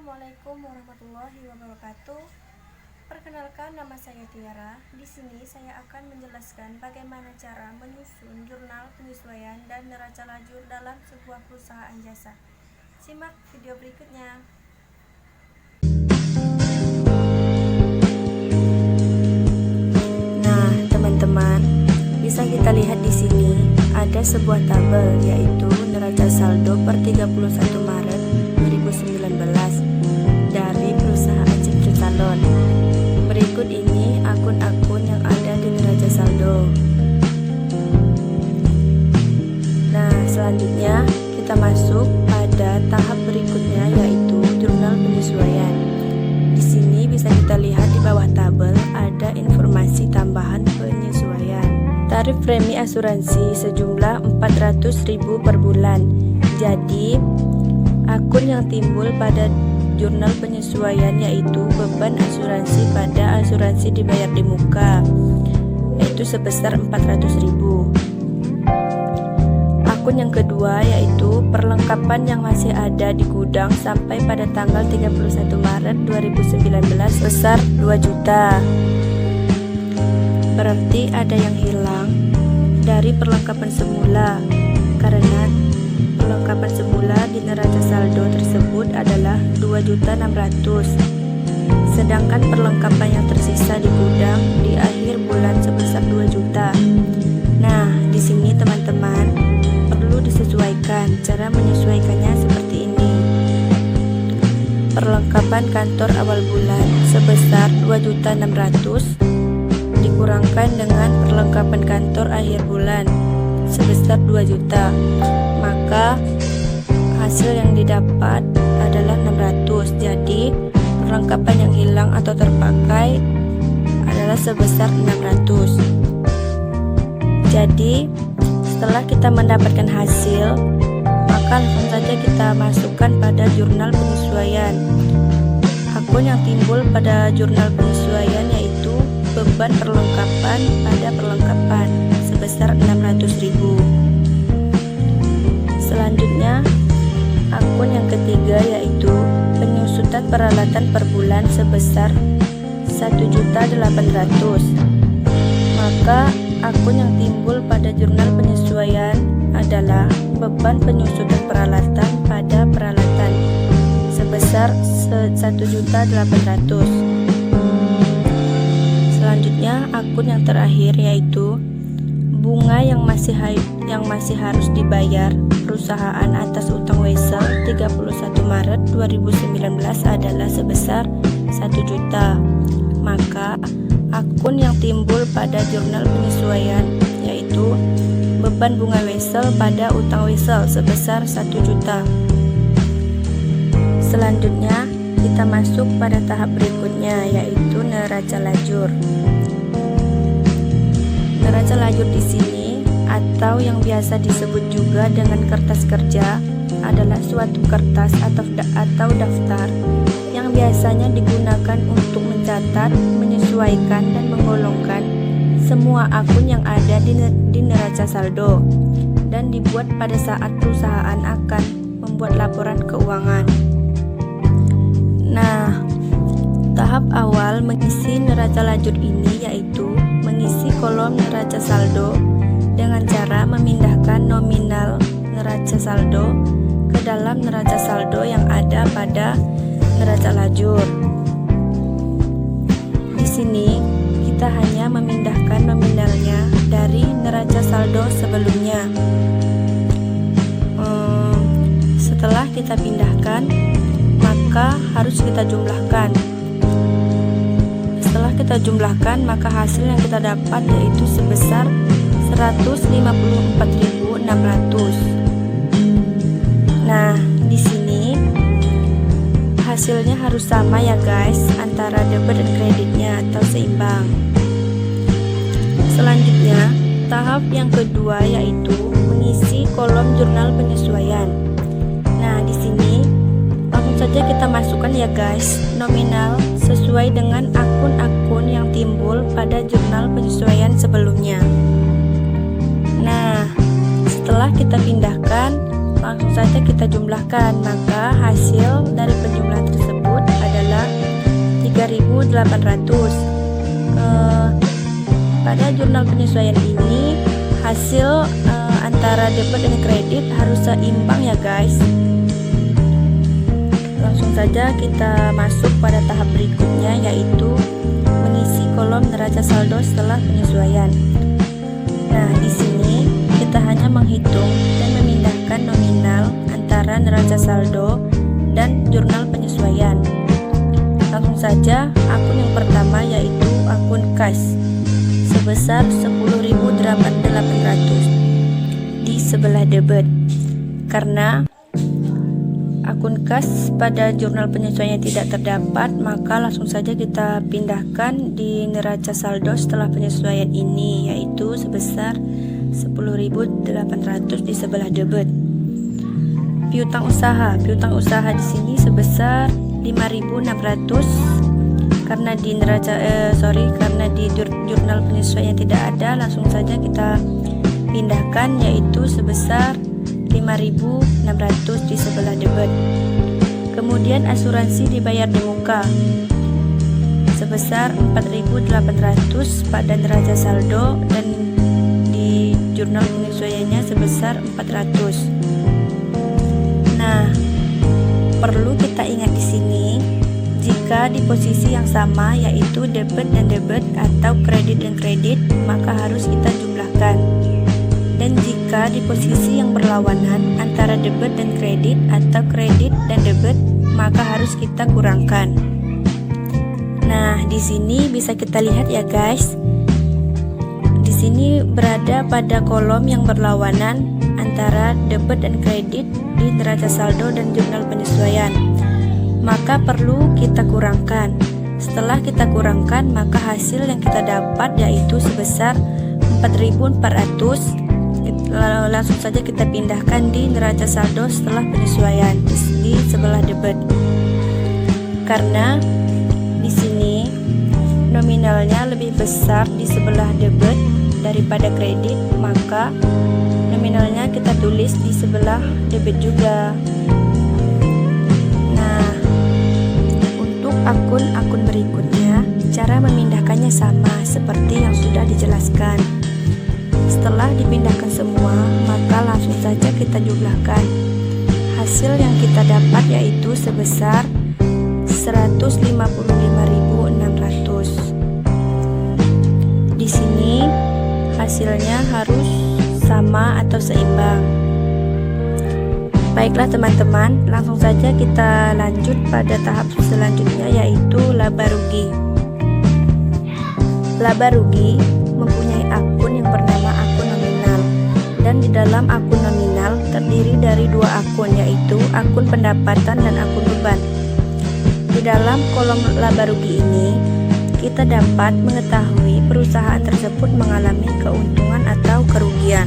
Assalamualaikum warahmatullahi wabarakatuh. Perkenalkan, nama saya Tiara. Di sini saya akan menjelaskan bagaimana cara menyusun jurnal penyesuaian dan neraca lajur dalam sebuah perusahaan jasa. Simak video berikutnya. Nah, teman-teman, bisa kita lihat di sini ada sebuah tabel, yaitu neraca saldo per 31 Maret 2019 dari perusahaan Cipta Salon. Berikut ini akun-akun yang ada di neraca saldo. Nah, selanjutnya kita masuk pada tahap berikutnya, yaitu jurnal penyesuaian. Di sini bisa kita lihat di bawah tabel ada informasi tambahan penyesuaian. Tarif premi asuransi sejumlah 400.000 per bulan. Jadi, akun yang timbul pada jurnal penyesuaian yaitu beban asuransi pada asuransi dibayar di muka, yaitu sebesar 400.000. Akun yang kedua yaitu perlengkapan yang masih ada di gudang sampai pada tanggal 31 Maret 2019 sebesar 2 juta. Berarti ada yang hilang dari perlengkapan semula, karena perlengkapan semula di neraca saldo tersebut adalah 2.600.000, sedangkan perlengkapan yang tersisa di gudang di akhir bulan sebesar 2 juta. Nah, di sini teman-teman perlu disesuaikan. Cara menyesuaikannya seperti ini. Perlengkapan kantor awal bulan sebesar 2.600.000 dikurangkan dengan perlengkapan kantor akhir bulan sebesar 2 juta, maka hasil yang didapat adalah 600. Jadi perlengkapan yang hilang atau terpakai adalah sebesar 600. Jadi setelah kita mendapatkan hasil, maka langsung saja kita masukkan pada jurnal penyesuaian. Akun yang timbul pada jurnal penyesuaian yaitu beban perlengkapan pada perlengkapan sebesar 600.000. Selanjutnya, akun yang ketiga yaitu penyusutan peralatan per bulan sebesar 1.800.000. Maka akun yang timbul pada jurnal penyesuaian adalah beban penyusutan peralatan pada peralatan sebesar 1.800.000. Selanjutnya, akun yang terakhir yaitu bunga yang masih harus dibayar perusahaan atas utang wesel 31 Maret 2019 adalah sebesar 1 juta. Maka akun yang timbul pada jurnal penyesuaian yaitu beban bunga wesel pada utang wesel sebesar 1 juta. Selanjutnya, kita masuk pada tahap berikutnya yaitu neraca lajur. Neraca lajur di sini atau yang biasa disebut juga dengan kertas kerja adalah suatu kertas atau daftar yang biasanya digunakan untuk mencatat, menyesuaikan dan menggolongkan semua akun yang ada di neraca saldo dan dibuat pada saat perusahaan akan membuat laporan keuangan. Nah, tahap awal mengisi neraca lajur ini yaitu mengisi kolom neraca saldo dengan cara memindahkan nominal neraca saldo ke dalam neraca saldo yang ada pada neraca lajur. Di sini kita hanya memindahkan nominalnya dari neraca saldo sebelumnya. Setelah kita pindahkan, maka harus kita jumlahkan. Setelah kita jumlahkan, maka hasil yang kita dapat yaitu sebesar 154.600. Nah, di sini hasilnya harus sama ya guys, antara debit dan kreditnya atau seimbang. Selanjutnya, tahap yang kedua yaitu mengisi kolom jurnal penyesuaian. Nah, di sini langsung saja kita masukkan ya guys nominal sesuai dengan akun-akun yang timbul pada jurnal penyesuaian sebelumnya. Nah, setelah kita pindahkan, langsung saja kita jumlahkan, maka hasil dari penjumlahan tersebut 10.800. Pada jurnal penyesuaian ini hasil antara debit dan kredit harus seimbang ya guys. Langsung saja kita masuk pada tahap berikutnya, yaitu mengisi kolom neraca saldo setelah penyesuaian. Nah, di sini kita hanya menghitung dan memindahkan nominal antara neraca saldo dan jurnal penyesuaian. Langsung saja akun yang pertama, yaitu akun kas sebesar 10.800 di sebelah debit. Karena akun kas pada jurnal penyesuaian tidak terdapat, maka langsung saja kita pindahkan di neraca saldo setelah penyesuaian ini, yaitu sebesar 10.800 di sebelah debit. Piutang usaha di sini sebesar 5.600. Karena di jurnal penyesuaian tidak ada, langsung saja kita pindahkan, yaitu sebesar 5.600 di sebelah debit. Kemudian asuransi dibayar di muka sebesar 4.800 pada neraca saldo, dan di jurnal penyesuaiannya sebesar 400. Nah, perlu kita ingat di sini, jika di posisi yang sama, yaitu debit dan debit atau kredit dan kredit, maka harus kita jumlahkan. Dan jika di posisi yang berlawanan antara debit dan kredit atau kredit dan debit, maka harus kita kurangkan. Nah, di sini bisa kita lihat ya guys. Di sini berada pada kolom yang berlawanan antara debit dan kredit di neraca saldo dan jurnal penyesuaian. Maka perlu kita kurangkan. Setelah kita kurangkan, maka hasil yang kita dapat yaitu sebesar 4.400. Langsung saja kita pindahkan di neraca saldo setelah penyesuaian di sebelah debit. Karena di sini nominalnya lebih besar di sebelah debit daripada kredit, maka nominalnya kita tulis di sebelah debit juga. Nah, untuk akun-akun berikutnya, cara memindahkannya sama seperti yang sudah dijelaskan. Setelah dipindahkan semua, maka langsung saja kita jumlahkan. Hasil yang kita dapat yaitu sebesar 155.600. Di sini hasilnya harus sama atau seimbang. Baiklah teman-teman, langsung saja kita lanjut pada tahap selanjutnya, yaitu laba rugi. Laba rugi mempunyai akun yang bernama akun nominal, dan di dalam akun nominal terdiri dari dua akun, yaitu akun pendapatan dan akun beban. Di dalam kolom laba rugi ini kita dapat mengetahui perusahaan tersebut mengalami keuntungan atau kerugian.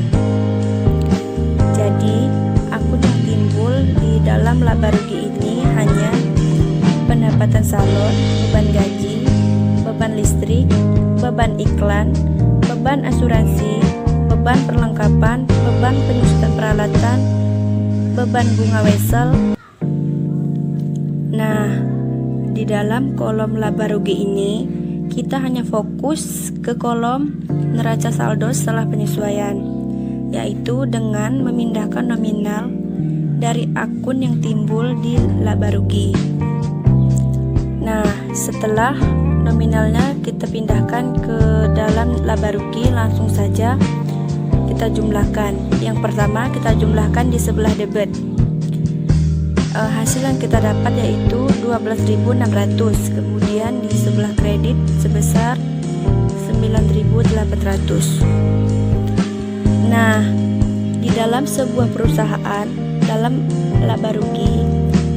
Jadi akun yang timbul di dalam laba rugi ini hanya pendapatan salon, beban gaji, beban listrik, beban iklan, beban asuransi, beban perlengkapan, beban penyusutan peralatan, beban bunga wesel. Nah, di dalam kolom laba rugi ini kita hanya fokus ke kolom neraca saldo setelah penyesuaian, yaitu dengan memindahkan nominal dari akun yang timbul di laba rugi. Nah, setelah nominalnya kita pindahkan ke dalam laba rugi, langsung saja kita jumlahkan. Yang pertama kita jumlahkan di sebelah debit. Hasil yang kita dapat yaitu 12.600. Kemudian di sebelah kredit sebesar 9.800. Nah, di dalam sebuah perusahaan dalam laba rugi,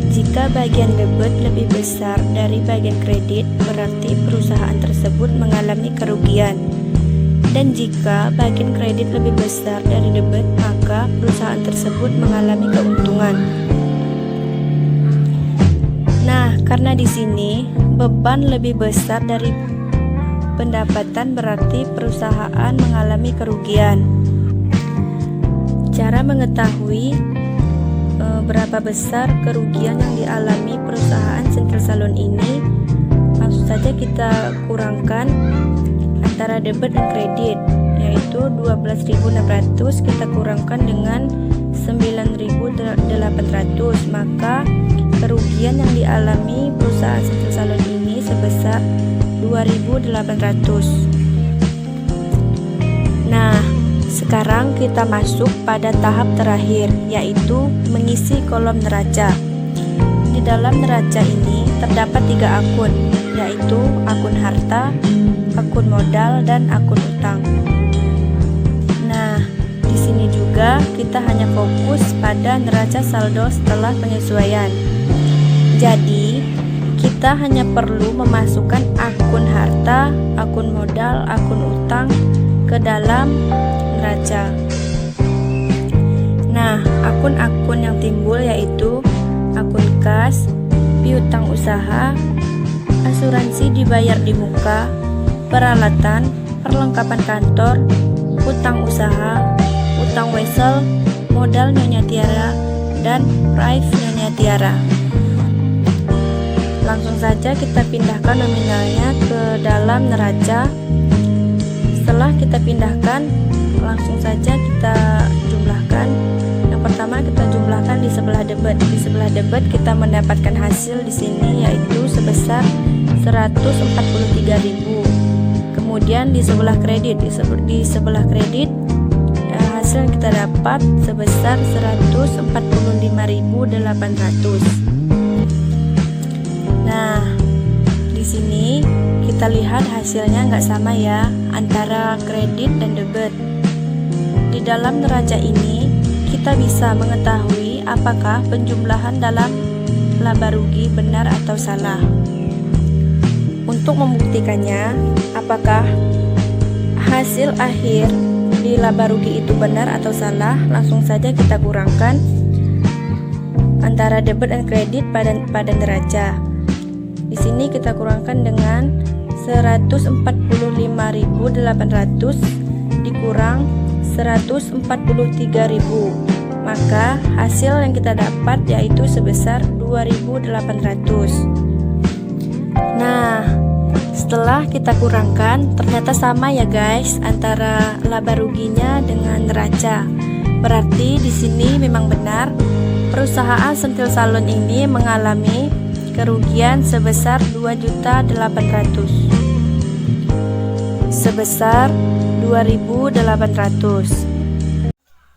jika bagian debit lebih besar dari bagian kredit, berarti perusahaan tersebut mengalami kerugian. Dan jika bagian kredit lebih besar dari debit, maka perusahaan tersebut mengalami keuntungan. Nah, karena di sini beban lebih besar dari pendapatan, berarti perusahaan mengalami kerugian. Cara mengetahui berapa besar kerugian yang dialami perusahaan Sentil Salon ini, langsung saja saja kita kurangkan antara debit dan kredit, yaitu 12.600 kita kurangkan dengan 9.800, maka kerugian yang dialami perusahaan sentil salon ini sebesar 2.800. Nah, sekarang kita masuk pada tahap terakhir, yaitu mengisi kolom neraca. Di dalam neraca ini terdapat 3 akun, yaitu akun harta, akun modal, dan akun utang. Nah, di sini juga kita hanya fokus pada neraca saldo setelah penyesuaian. Jadi, kita hanya perlu memasukkan akun harta, akun modal, akun utang ke dalam neraca. Nah, akun-akun yang timbul yaitu akun kas, piutang usaha, asuransi dibayar di muka, peralatan, perlengkapan kantor, utang usaha, utang wesel, modal Nyonya Tiara, dan prive Nyonya Tiara. Langsung saja kita pindahkan nominalnya ke dalam neraca. Setelah kita pindahkan, langsung saja kita jumlahkan. Yang pertama kita jumlahkan di sebelah debit. Di sebelah debit kita mendapatkan hasil di sini yaitu sebesar 143.000. Kemudian di sebelah kredit, di sebelah kredit hasil yang kita dapat sebesar 145.800. Nah, di sini kita lihat hasilnya nggak sama ya antara kredit dan debit. Di dalam neraca ini kita bisa mengetahui apakah penjumlahan dalam laba rugi benar atau salah. Untuk membuktikannya, apakah hasil akhir di laba rugi itu benar atau salah, langsung saja kita kurangkan antara debit dan kredit pada neraca. Di sini kita kurangkan dengan 145.800 dikurang 143.000, maka hasil yang kita dapat yaitu sebesar 2.800. Nah, setelah kita kurangkan ternyata sama ya guys antara laba ruginya dengan neraca. Berarti di sini memang benar perusahaan sentil salon ini mengalami kerugian sebesar 2.800. Sebesar 2.800.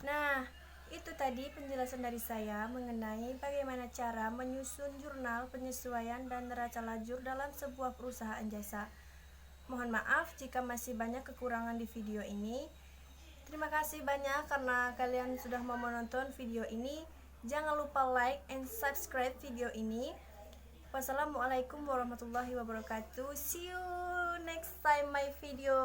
Nah, itu tadi penjelasan dari saya mengenai bagaimana cara menyusun jurnal penyesuaian dan neraca lajur dalam sebuah perusahaan jasa. Mohon maaf jika masih banyak kekurangan di video ini. Terima kasih banyak karena kalian sudah mau menonton video ini. Jangan lupa like and subscribe video ini. Wassalamualaikum warahmatullahi wabarakatuh. See you next time my video.